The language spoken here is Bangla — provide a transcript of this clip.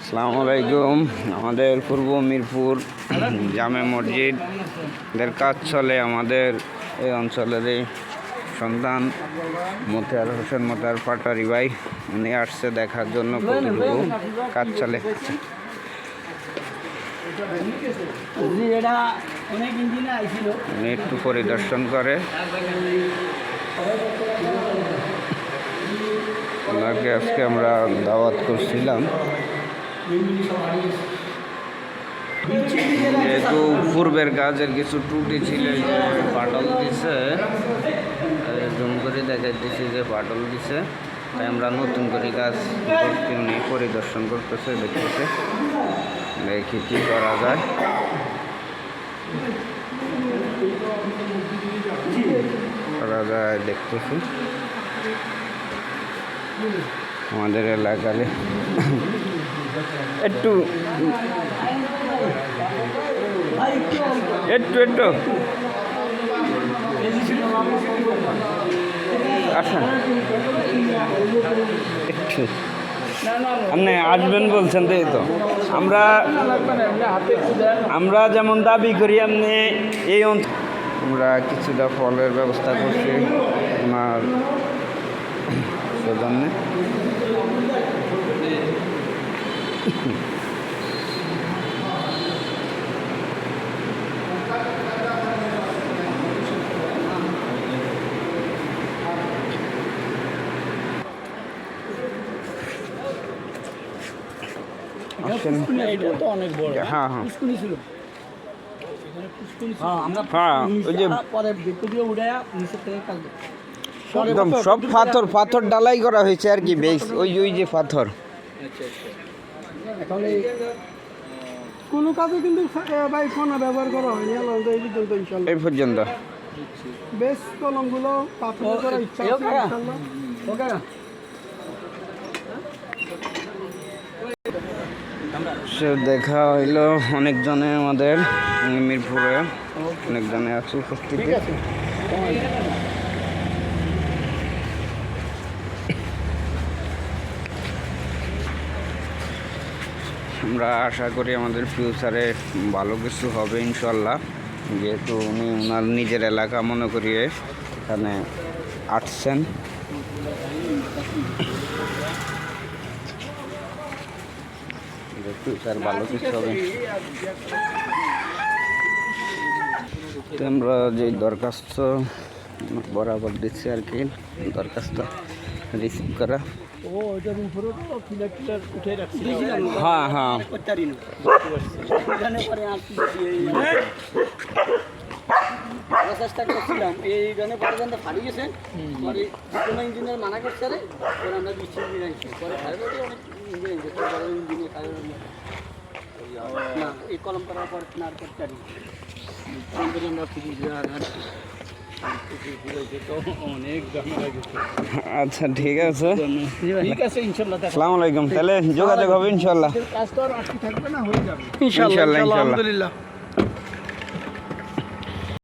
আসসালামু আলাইকুম। আমাদের পূর্ব মিরপুর জামে মসজিদের কাজ চলে। আমাদের এই অঞ্চলেরই সন্তান মোতাহার হোসেন মোতাহার পাটারি ভাই উনি আসছে দেখার জন্য কতটুকু কাজ চলে। উনি একটু পরিদর্শন করে, ওনাকে আজকে আমরা দাওয়াত করছিলাম। যেহেতু পূর্বের কাজের কিছু ত্রুটি ছিল, পাটল দিছে, জুম করে দেখাইতেছি যে পাটল দিছে, তাই আমরা নতুন করে কাজ করতে উনি পরিদর্শন করতেছে, দেখতেছে দেখি কী করা যায়। দেখতেছি আমাদের এলাকায় একটু আসেন, একটু আপনি আসবেন বলছেন, তাই তো আমরা যেমন দাবি করি আপনি এই আমরা কিছুটা ফলের ব্যবস্থা করছি ওনার সৌজন্যে। হ্যাঁ হ্যাঁ একদম সব পাথর ডালাই করা হয়েছে আর কি, বেশ ওই যে পাথর। কোনো কাজে কিন্তু ভাই ফোন ব্যবহার করা হয়নি এই পর্যন্ত। বেশ কলমগুলো পাথর করার ইচ্ছা আছে। সে দেখা হইলো অনেকজনে, আমাদের মিরপুরে অনেকজনে আছে উপস্থিতি। আমরা আশা করি আমাদের ফিউচারে ভালো কিছু হবে ইনশাল্লাহ, যেহেতু উনি ওনার নিজের এলাকা মনে করিয়ে এখানে আসছেন। ফিউচার ভালো কিছু হবে। আমরা যে দরখাস্ত বরাবর দিচ্ছি আর কি, দরখাস্ত রিসিভ করা। হ্যাঁ হ্যাঁ চেষ্টা করছিলাম এই গানে পর্যন্ত ফাড়ি গেছে, পরে কোনো ইঞ্জিনিয়ার মানা করছে, পরে আমরা বৃষ্টি আনছি, পরে অনেক না এই কলম করার পর আর করতে পারি আমরা আচ্ছা ঠিক আছে ইনশাল্লাহ। আসসালামু আলাইকুম। তাহলে যোগাযোগ হবে ইনশাল্লাহ। কাজ তো আর আটকে থাকবে না, হয়ে যাবে ইনশাল্লাহ। আলহামদুলিল্লাহ।